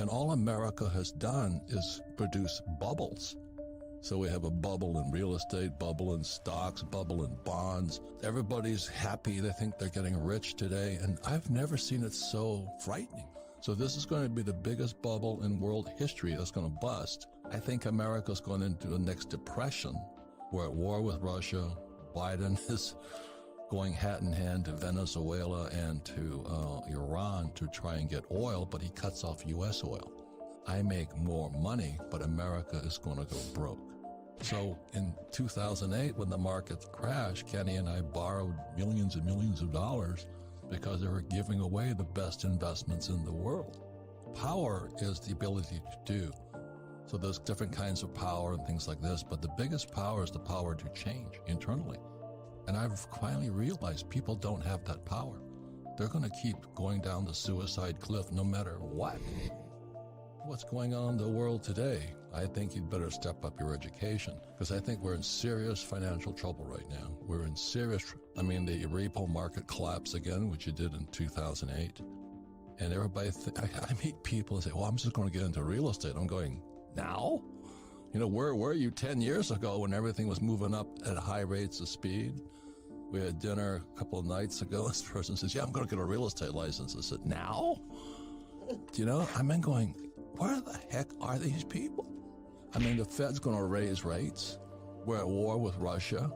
And all America has done is produce bubbles. So we have a bubble in real estate, bubble in stocks, bubble in bonds. Everybody's happy. They think they're getting rich today. And I've never seen it so frightening. So this is going to be the biggest bubble in world history that's going to bust. I think America's going into the next depression. We're at war with Russia. Biden is going hat in hand to Venezuela and to Iran to try and get oil, but he cuts off U.S. oil. I make more money, but America is going to go broke. So in 2008, when the market crashed, Kenny and I borrowed millions and millions of dollars because they were giving away the best investments in the world. Power is the ability to do. So there's different kinds of power and things like this, but the biggest power is the power to change internally. And I've finally realized people don't have that power. They're going to keep going down the suicide cliff no matter what. What's going on in the world today? I think you'd better step up your education, because I think we're in serious financial trouble right now. We're in serious, the repo market collapsed again, which it did in 2008. And everybody, I meet people and say, well, I'm just going to get into real estate. I'm going, now? Where were you 10 years ago when everything was moving up at high rates of speed? We had dinner a couple of nights ago. This person says, yeah, I'm going to get a real estate license. I said, now? I'm then going, where the heck are these people? The Fed's going to raise rates. We're at war with Russia.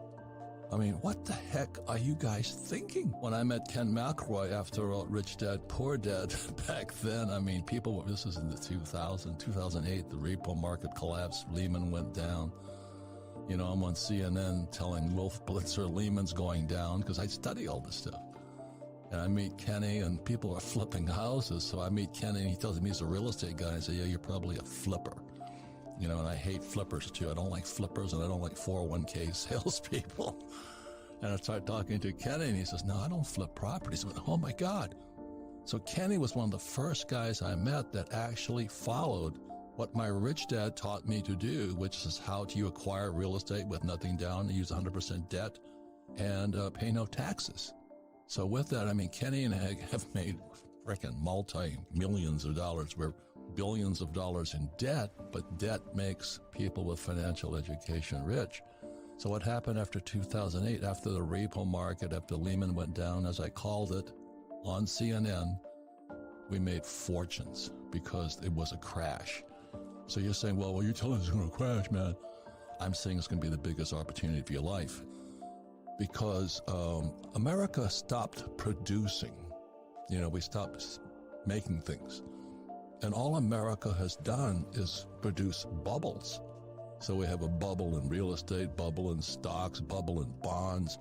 What the heck are you guys thinking? When I met Ken McElroy after Rich Dad, Poor Dad back then, people were, this was in the 2008, the repo market collapsed, Lehman went down. I'm on CNN telling Wolf Blitzer Lehman's going down because I study all this stuff. And I meet Kenny and people are flipping houses. So I meet Kenny and he tells me he's a real estate guy. I say, yeah, you're probably a flipper. And I hate flippers too. I don't like flippers and I don't like 401k salespeople. And I start talking to Kenny and he says, no, I don't flip properties. I went, oh my God. So Kenny was one of the first guys I met that actually followed what my rich dad taught me to do, which is how do you acquire real estate with nothing down, use 100% debt, and pay no taxes. So with that, Kenny and I have made freaking multi-millions of dollars. We're billions of dollars in debt, but debt makes people with financial education rich. So what happened after 2008, after the repo market, after Lehman went down, as I called it, on CNN, we made fortunes because it was a crash. So you're saying, well, you're telling us it's going to crash, man. I'm saying it's going to be the biggest opportunity of your life. Because America stopped producing. We stopped making things. And all America has done is produce bubbles. So we have a bubble in real estate, bubble in stocks, bubble in bonds.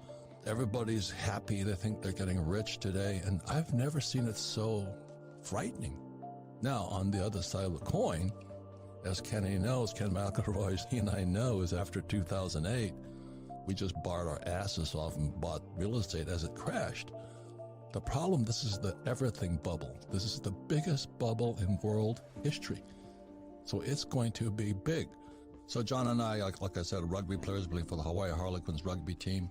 Everybody's happy. They think they're getting rich today. And I've never seen it so frightening. Now, on the other side of the coin, as Kenny knows, Ken McElroy, he and I know, is after 2008, we just borrowed our asses off and bought real estate as it crashed. The problem, this is the everything bubble. This is the biggest bubble in world history. So it's going to be big. So John and I, like I said, rugby players, for the Hawaii Harlequins rugby team.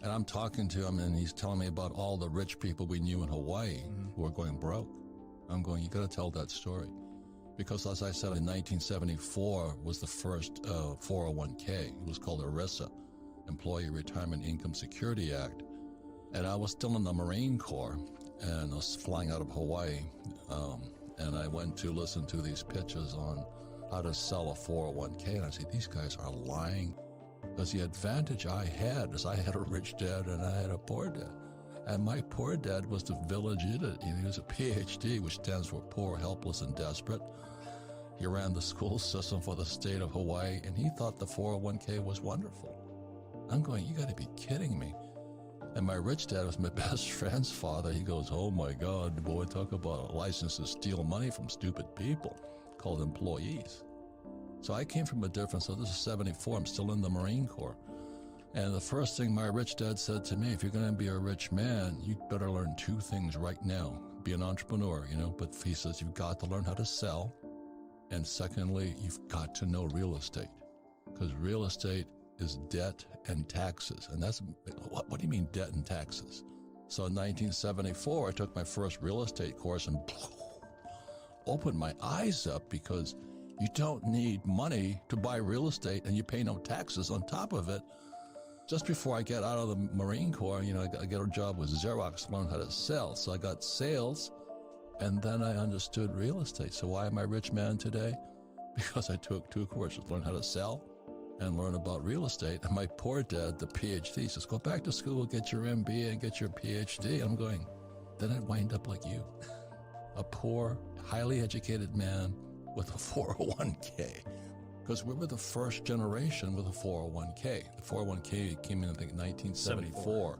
And I'm talking to him and he's telling me about all the rich people we knew in Hawaii who are going broke. I'm going, you got to tell that story. Because as I said, in 1974 was the first 401k. It was called ERISA, Employee Retirement Income Security Act. And I was still in the Marine Corps, and I was flying out of Hawaii, and I went to listen to these pitches on how to sell a 401k, and I said, these guys are lying. Because the advantage I had is I had a rich dad and I had a poor dad. And my poor dad was the village idiot. He was a PhD, which stands for poor, helpless, and desperate. He ran the school system for the state of Hawaii, and he thought the 401k was wonderful. I'm going, you got to be kidding me. And my rich dad was my best friend's father. He goes, oh my God, boy, talk about a license to steal money from stupid people called employees. So I came from a different, so this is 74, I'm still in the Marine Corps. And the first thing my rich dad said to me, if you're going to be a rich man, you better learn two things right now. Be an entrepreneur, but he says you've got to learn how to sell. And secondly, you've got to know real estate. Because real estate is debt and taxes. And that's, what do you mean debt and taxes? So in 1974, I took my first real estate course and opened my eyes up, because you don't need money to buy real estate and you pay no taxes on top of it. Just before I get out of the Marine Corps, I got a job with Xerox, learned how to sell. So I got sales, and then I understood real estate. So why am I a rich man today? Because I took 2 courses, learn how to sell and learn about real estate. And my poor dad, the PhD, says, go back to school, get your MBA and get your PhD. I'm going, then I'd wind up like you, a poor, highly educated man with a 401k. Because we were the first generation with a 401k. The 401k came in, I think, 1974.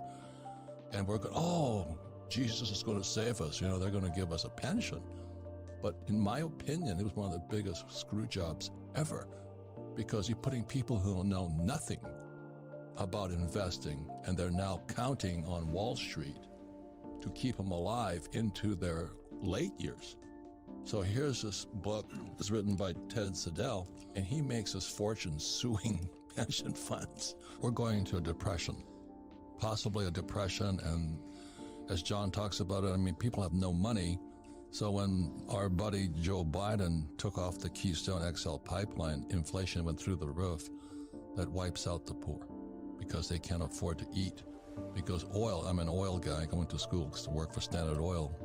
And we're going, oh, Jesus is going to save us. They're going to give us a pension. But in my opinion, it was one of the biggest screw jobs ever, because you're putting people who know nothing about investing, and they're now counting on Wall Street to keep them alive into their late years. So here's this book. It's written by Ted Siddell, and he makes his fortune suing pension funds. We're going to a depression, possibly a depression. And as John talks about it, people have no money. So when our buddy Joe Biden took off the Keystone XL pipeline, inflation went through the roof. That wipes out the poor because they can't afford to eat. Because oil, I'm an oil guy going to school to work for Standard Oil.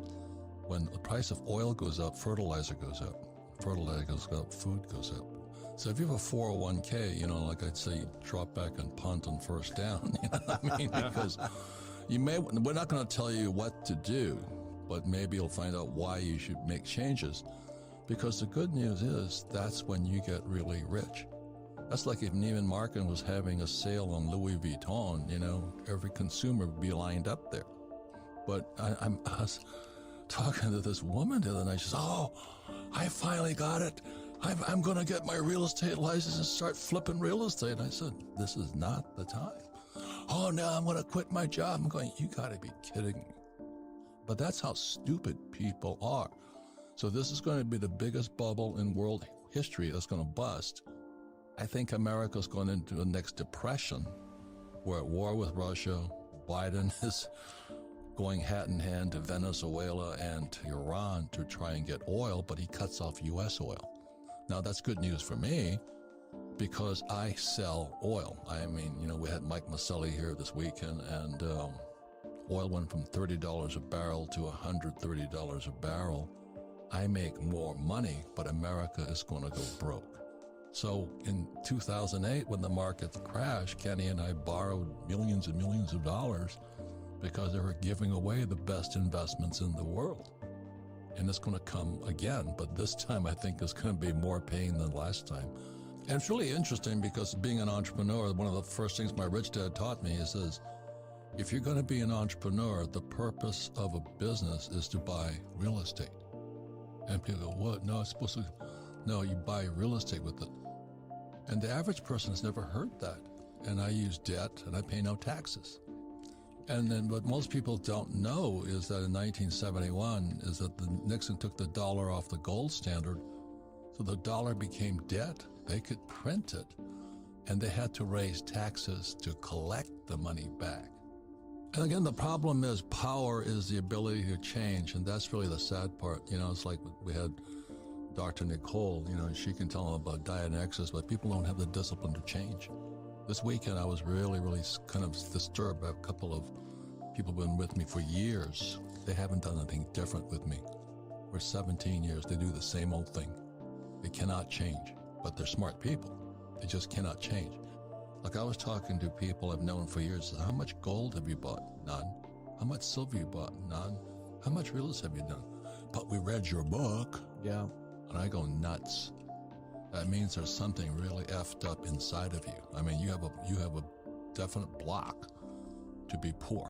When the price of oil goes up, fertilizer goes up. Fertilizer goes up, food goes up. So if you have a 401k, like I'd say, drop back and punt on first down. Because we're not going to tell you what to do, but maybe you'll find out why you should make changes. Because the good news is that's when you get really rich. That's like if Neiman Marcus was having a sale on Louis Vuitton, every consumer would be lined up there. But I was talking to this woman the other night. She says, oh, I finally got it. I'm going to get my real estate license and start flipping real estate. And I said, this is not the time. Oh, no, I'm going to quit my job. I'm going, you got to be kidding me. But that's how stupid people are. So this is going to be the biggest bubble in world history that's going to bust. I think America's going into the next depression. We're at war with Russia. Biden is going hat in hand to Venezuela and to Iran to try and get oil, but he cuts off U.S. oil. Now, that's good news for me because I sell oil. We had Mike Maselli here this weekend, and oil went from $30 a barrel to $130 a barrel. I make more money, but America is going to go broke. So in 2008, when the market crashed, Kenny and I borrowed millions and millions of dollars because they were giving away the best investments in the world. And it's going to come again, but this time I think it's going to be more pain than last time. And it's really interesting because being an entrepreneur, one of the first things my rich dad taught me, he says, if you're going to be an entrepreneur, the purpose of a business is to buy real estate. And people go, what? No, it's supposed to... No, you buy real estate with it. And the average person has never heard that. And I use debt and I pay no taxes. And then what most people don't know is that in 1971 is that Nixon took the dollar off the gold standard. So the dollar became debt. They could print it. And they had to raise taxes to collect the money back. And again, the problem is power is the ability to change. And that's really the sad part. It's like we had Dr. Nicole, she can tell them about diet and exercise, but people don't have the discipline to change. This weekend, I was really, really kind of disturbed by a couple of people who've been with me for years. They haven't done anything different with me. For 17 years, they do the same old thing. They cannot change, but they're smart people. They just cannot change. Like I was talking to people I've known for years. How much gold have you bought? None. How much silver you bought? None. How much real estate have you done? But we read your book. Yeah. And I go nuts. That means there's something really effed up inside of you. You have a definite block to be poor.